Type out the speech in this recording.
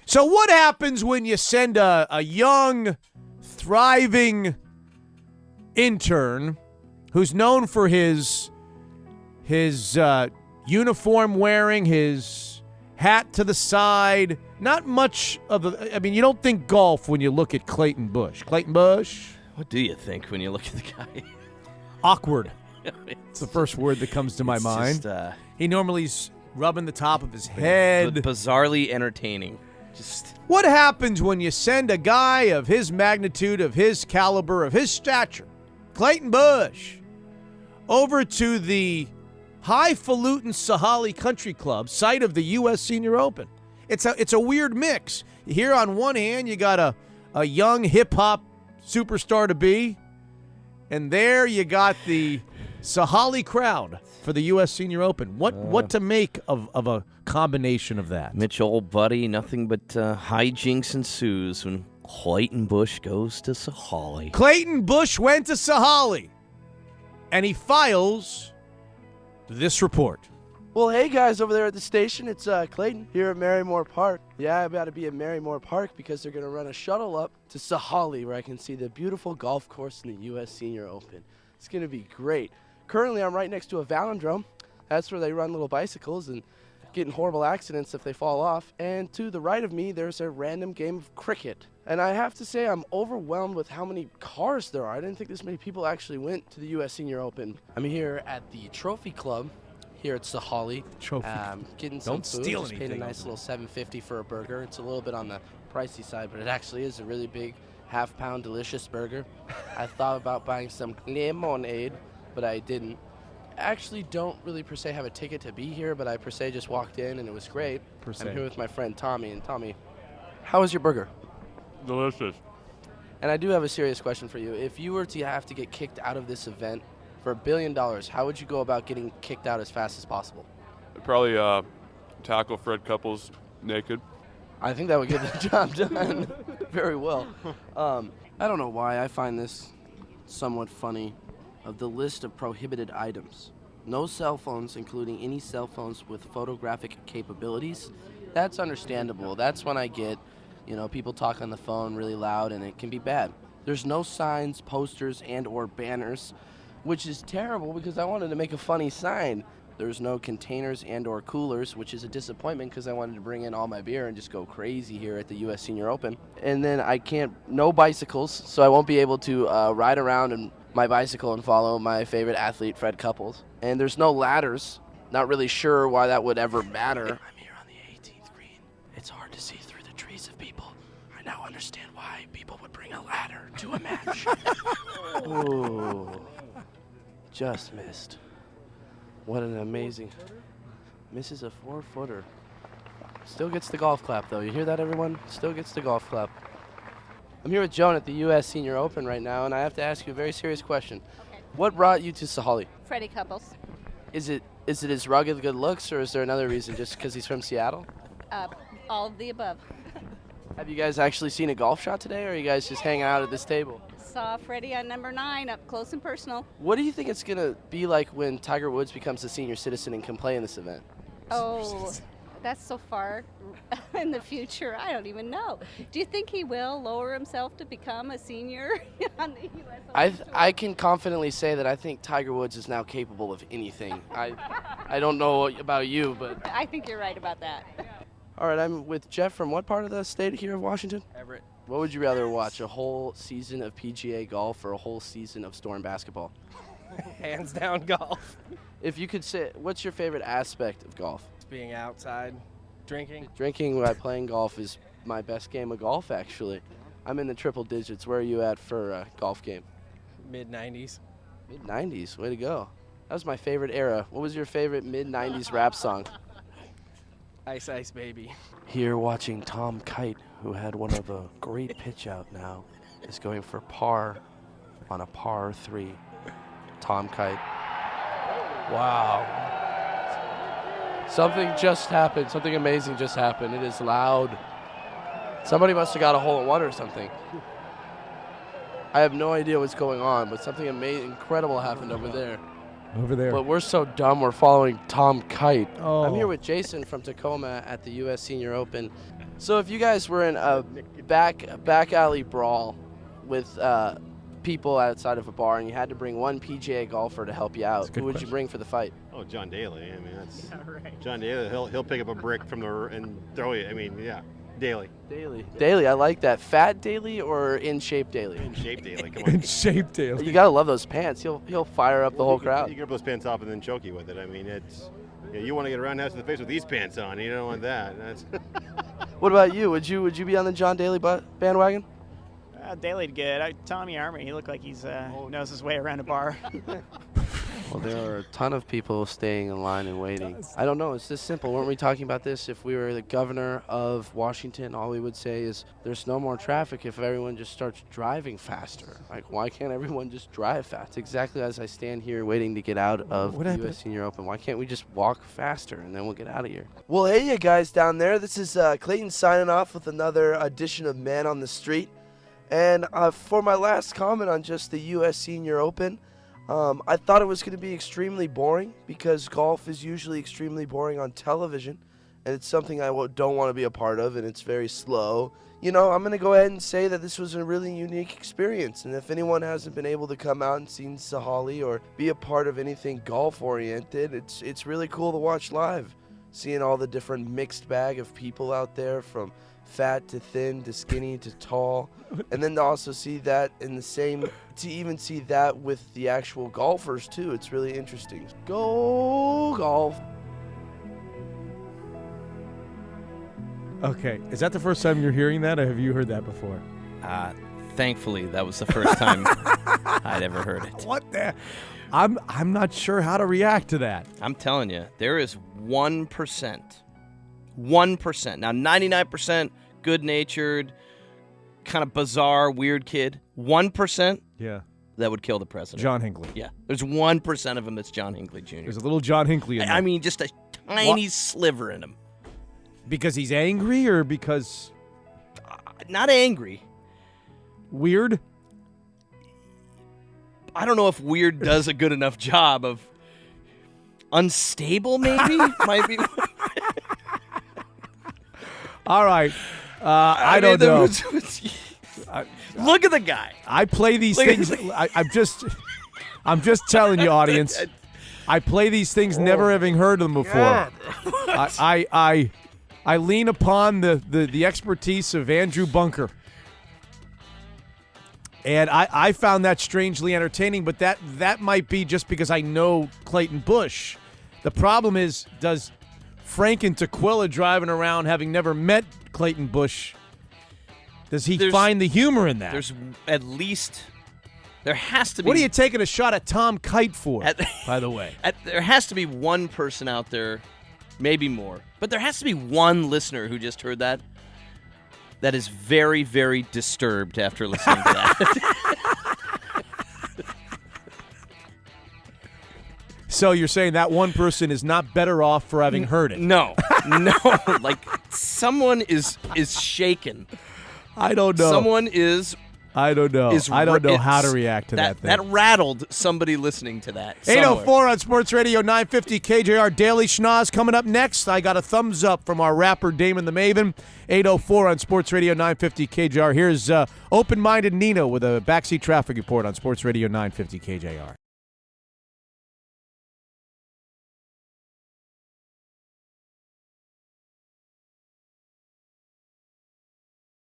So what happens when you send a young, thriving intern who's known for his uniform wearing, his hat to the side, not much of a, I mean, you don't think golf when you look at Clayton Bush. Clayton Bush? What do you think when you look at the guy? Awkward. It's the first word that comes to my mind. Just, he normally's rubbing the top of his head. Bizarrely entertaining. What happens when you send a guy of his magnitude, of his caliber, of his stature, Clayton Bush, over to the highfalutin Sahalee Country Club, site of the U.S. Senior Open? It's a weird mix. Here on one hand, you got a young hip-hop superstar to be, and there you got the Sahalee crowd for the U.S. Senior Open. What to make of a combination of that? Mitch, old buddy, nothing but hijinks ensues when Clayton Bush goes to Sahalee. Clayton Bush went to Sahalee, and he files this report. Well, hey guys over there at the station, it's Clayton here at Marymore Park. Yeah, I'm about to be at Marymore Park because they're going to run a shuttle up to Sahalee where I can see the beautiful golf course in the U.S. Senior Open. It's going to be great. Currently, I'm right next to a velodrome. That's where they run little bicycles and get in horrible accidents if they fall off. And to the right of me, there's a random game of cricket. And I have to say, I'm overwhelmed with how many cars there are. I didn't think this many people actually went to the U.S. Senior Open. I'm here at the Trophy Club here at Sahalee. Getting some Don't food. steal Just paid a anything nice over little $7.50 for a burger. It's a little bit on the pricey side, but it actually is a really big half-pound delicious burger. I thought about buying some lemonade, but I didn't. I actually don't really per se have a ticket to be here, but I per se just walked in and it was great. I'm here with my friend Tommy. And Tommy, how was your burger? Delicious. And I do have a serious question for you. If you were to have to get kicked out of this event for $1 billion, how would you go about getting kicked out as fast as possible? I'd probably tackle Fred Couples naked. I think that would get the job done very well. I don't know why I find this somewhat funny. Of the list of prohibited items, no cell phones, including any cell phones with photographic capabilities. That's understandable. That's when I get, people talk on the phone really loud and it can be bad. There's no signs, posters, and or banners, which is terrible because I wanted to make a funny sign. There's no containers and or coolers, which is a disappointment because I wanted to bring in all my beer and just go crazy here at the U.S. Senior Open. And then no bicycles, so I won't be able to ride around and my bicycle and follow my favorite athlete, Fred Couples. And there's no ladders. Not really sure why that would ever matter. I'm here on the 18th green. It's hard to see through the trees of people. I now understand why people would bring a ladder to a match. Ooh. Just missed. What an amazing. Misses a 4-footer. Still gets the golf clap, though. You hear that, everyone? Still gets the golf clap. I'm here with Joan at the U.S. Senior Open right now, and I have to ask you a very serious question. Okay. What brought you to Sahalee? Freddie Couples. Is it his rugged good looks, or is there another reason, just because he's from Seattle? All of the above. Have you guys actually seen a golf shot today, or are you guys just hanging out at this table? Saw Freddie on number 9 up close and personal. What do you think it's going to be like when Tiger Woods becomes a senior citizen and can play in this event? Oh, that's so far in the future. I don't even know. Do you think he will lower himself to become a senior on the U.S. I can confidently say that I think Tiger Woods is now capable of anything. I don't know about you, but I think you're right about that. All right, I'm with Jeff from what part of the state here of Washington? Everett. What would you rather watch, a whole season of PGA golf or a whole season of Storm basketball? Hands down golf. If you could say, what's your favorite aspect of golf? Being outside, drinking. Drinking while playing golf is my best game of golf, actually. I'm in the triple digits. Where are you at for a golf game? Mid-90s. Mid-90s, way to go. That was my favorite era. What was your favorite mid-90s rap song? Ice Ice Baby. Here watching Tom Kite, who had one of a great pitch out now, is going for par on a par 3. Tom Kite. Wow. Something just happened. Something amazing just happened. It is loud. Somebody must have got a hole-in-one or something. I have no idea what's going on, but something amazing, incredible happened over there. over there. But we're so dumb we're following Tom Kite. Oh. I'm here with Jason from Tacoma at the U.S. Senior Open. So if you guys were in a back alley brawl with people outside of a bar and you had to bring one PGA golfer to help you out, who would you bring for the fight? Oh, John Daly. I mean, that's John Daly. He'll pick up a brick from and throw you. I mean, yeah, Daly. Daly, I like that. Fat Daly or in shape Daly? In shape Daly. Come on. In shape, Dale. You gotta love those pants. He'll fire up the whole crowd. You grab those pants off and then choke you with it. I mean, you want to get around house in the face with these pants on. You don't want that. That's What about you? Would you be on the John Daly bandwagon? Daly'd good. Tommy Armour, he looked like he's knows his way around a bar. Well, there are a ton of people staying in line and waiting. I don't know. It's this simple. Weren't we talking about this? If we were the governor of Washington, all we would say is there's no more traffic if everyone just starts driving faster. Like, why can't everyone just drive fast? Exactly as I stand here waiting to get out of the U.S. Senior Open. Why can't we just walk faster and then we'll get out of here? Well, hey, you guys down there. This is Clayton signing off with another edition of Man on the Street. And for my last comment on just the U.S. Senior Open, I thought it was going to be extremely boring because golf is usually extremely boring on television, and it's something I don't want to be a part of, and it's very slow. You know, I'm going to go ahead and say that this was a really unique experience, and if anyone hasn't been able to come out and seen Sahalee or be a part of anything golf-oriented, it's really cool to watch live, seeing all the different mixed bag of people out there from fat to thin to skinny to tall, and then to also see that to even see that with the actual golfers too. It's really interesting. Go golf. Okay, is that the first time you're hearing that, or have you heard that before? Thankfully, that was the first time I'd ever heard it. What the? I'm not sure how to react to that. I'm telling you, there is 1%. 1%. Now, 99% good-natured, kind of bizarre, weird kid. 1% Yeah. that would kill the president. John Hinckley. Yeah. There's 1% of him that's John Hinckley Jr. There's a little John Hinckley in there. I mean, just a tiny sliver in him. Because he's angry or because Not angry. weird? I don't know if weird does a good enough job of unstable, maybe? Might be. All right. I don't know. Look at the guy. I play these things. I'm just telling you, audience. I play these things never having heard them before. I lean upon the expertise of Andrew Bunker. And I found that strangely entertaining, but that might be just because I know Clayton Bush. The problem is, does Frank and Tequila driving around having never met Clayton Bush, does he find the humor in that? There's at least, there has to be. What are you taking a shot at Tom Kite for, by the way? There has to be one person out there, maybe more, but there has to be one listener who just heard that is very, very disturbed after listening to that. So you're saying that one person is not better off for having heard it? No. Like, someone is shaken. I don't know. Someone is. I don't know. I don't know how to react to that thing. That rattled somebody listening to that. 804 on Sports Radio 950 KJR. Daily Schnoz coming up next. I got a thumbs up from our rapper Damon the Maven. 804 on Sports Radio 950 KJR. Here's open-minded Nino with a backseat traffic report on Sports Radio 950 KJR.